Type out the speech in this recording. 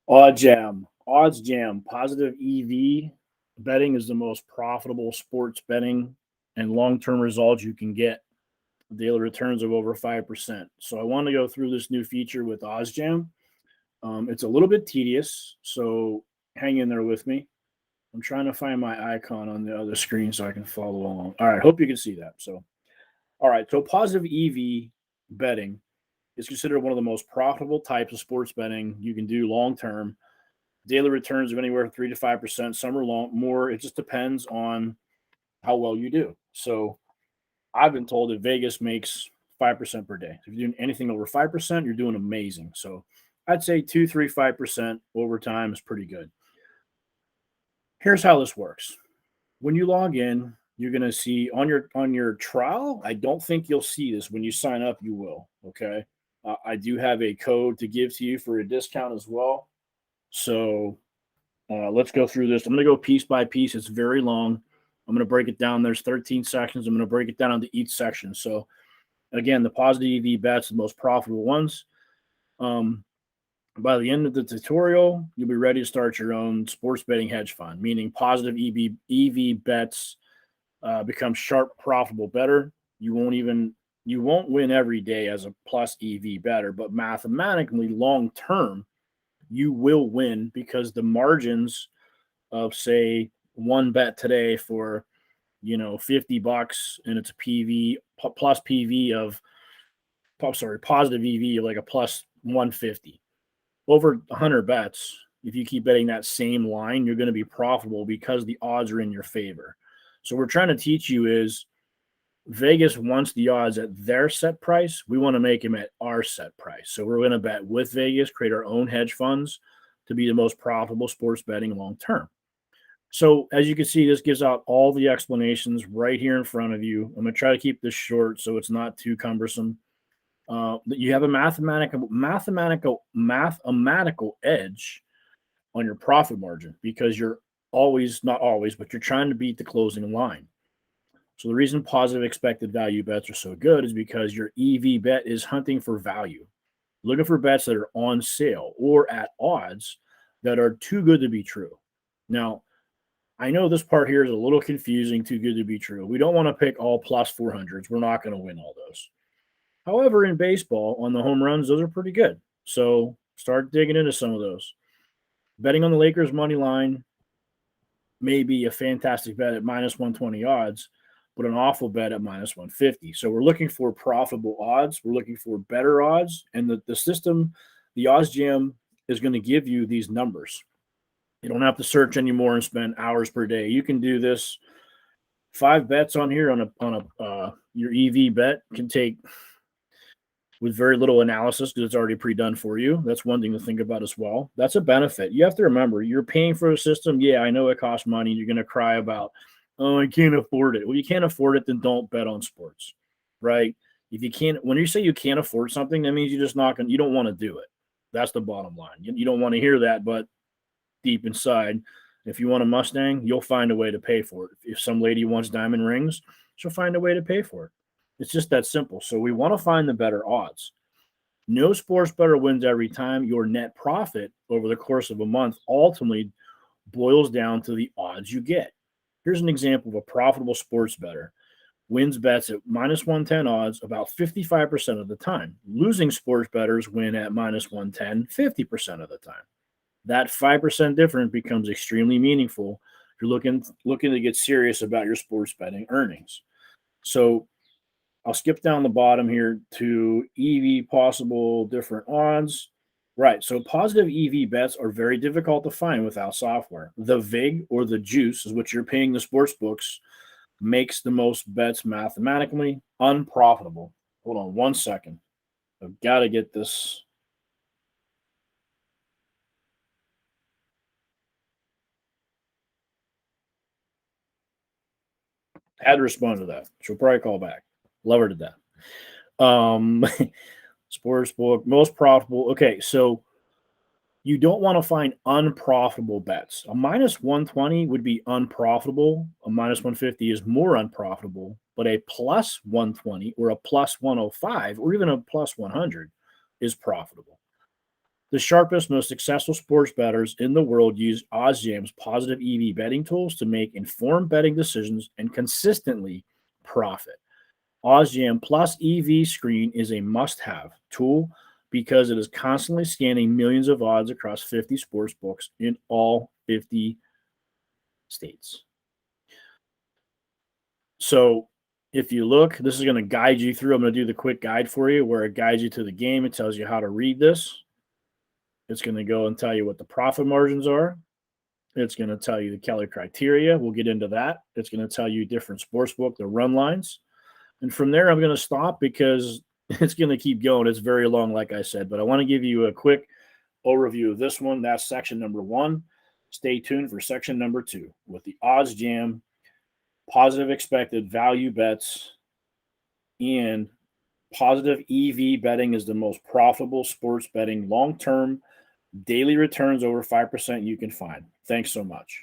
OddsJam, positive EV betting is the most profitable sports betting and long-term results you can get. Daily returns of over 5%. So I want to go through this new feature with OddsJam. It's a little bit tedious, so hang in there with me. I'm trying to find my icon on the other screen so I can follow along. All right, hope you can see that. So, all right, so positive EV betting is considered one of the most profitable types of sports betting you can do long term. Daily returns of anywhere from 3 to 5%. Some are more. It just depends on how well you do. So I've been told that Vegas makes 5% per day. If you're doing anything over 5%, you're doing amazing. So I'd say 2, 3, 5% over time is pretty good. Here's how this works. When you log in, you're going to see on your trial. I don't think you'll see this. When you sign up, you will. Okay. I do have a code to give to you for a discount as well. So let's go through this. I'm going to go piece by piece. It's very long. I'm going to break it down. There's 13 sections. I'm going to break it down into each section. So again, the positive EV bets, the most profitable ones. By the end of the tutorial, you'll be ready to start your own sports betting hedge fund, meaning positive EV bets become sharp, profitable bettor. You won't win every day as a plus EV bettor, but mathematically, long term, you will win because the margins of, say, one bet today for $50 and it's a PV plus PV of positive EV of like a plus 150. Over 100 bets, if you keep betting that same line, you're going to be profitable because the odds are in your favor. So we're trying to teach you is Vegas wants the odds at their set price. We want to make them at our set price. So we're going to bet with Vegas, create our own hedge funds to be the most profitable sports betting long term. So as you can see, this gives out all the explanations right here in front of you. I'm going to try to keep this short so it's not too cumbersome. You have a mathematical edge on your profit margin because you're not always, but you're trying to beat the closing line. So the reason positive expected value bets are so good is because your EV bet is hunting for value, looking for bets that are on sale or at odds that are too good to be true. Now, I know this part here is a little confusing, too good to be true. We don't want to pick all plus 400s. We're not going to win all those. However, in baseball, on the home runs, those are pretty good. So start digging into some of those. Betting on the Lakers money line may be a fantastic bet at minus 120 odds, but an awful bet at minus 150. So we're looking for profitable odds. We're looking for better odds. And the system, the OddsJam, is going to give you these numbers. You don't have to search anymore and spend hours per day. You can do this. 5 bets on here on your EV bet can take with very little analysis because it's already pre-done for you. That's one thing to think about as well. That's a benefit. You have to remember, you're paying for a system. Yeah, I know it costs money. You're going to cry about, oh, I can't afford it. Well, you can't afford it, then don't bet on sports, right? If you can't, when you say you can't afford something, that means you don't want to do it. That's the bottom line. You don't want to hear that, but deep inside, if you want a Mustang, you'll find a way to pay for it. If some lady wants diamond rings, she'll find a way to pay for it. It's just that simple. So we want to find the better odds. No sports bettor wins every time. Your net profit over the course of a month ultimately boils down to the odds you get. Here's an example of a profitable sports bettor. Wins bets at minus 110 odds about 55% of the time. Losing sports bettors win at minus 110 50% of the time. That 5% difference becomes extremely meaningful if you're looking to get serious about your sports betting earnings. So I'll skip down the bottom here to EV possible different odds. Right, so positive EV bets are very difficult to find without software. The VIG or the juice is what you're paying the sports books makes the most bets mathematically unprofitable. Hold on 1 second. I've got to get this. Had to respond to that. She'll probably call back. Love her to death. Sportsbook, most profitable. Okay, so you don't want to find unprofitable bets. A minus 120 would be unprofitable. A minus 150 is more unprofitable. But a plus 120 or a plus 105 or even a plus 100 is profitable. The sharpest, most successful sports bettors in the world use OddsJam's positive EV betting tools to make informed betting decisions and consistently profit. OddsJam Plus EV Screen is a must-have tool because it is constantly scanning millions of odds across 50 sports books in all 50 states. So if you look, this is going to guide you through. I'm going to do the quick guide for you where it guides you to the game. It tells you how to read this. It's going to go and tell you what the profit margins are. It's going to tell you the Kelly criteria. We'll get into that. It's going to tell you different sportsbook, the run lines. And from there, I'm going to stop because it's going to keep going. It's very long, like I said, but I want to give you a quick overview of this one. That's section number 1. Stay tuned for section number 2 with the OddsJam positive expected value bets, and positive EV betting is the most profitable sports betting long-term daily returns over 5% you can find. Thanks so much.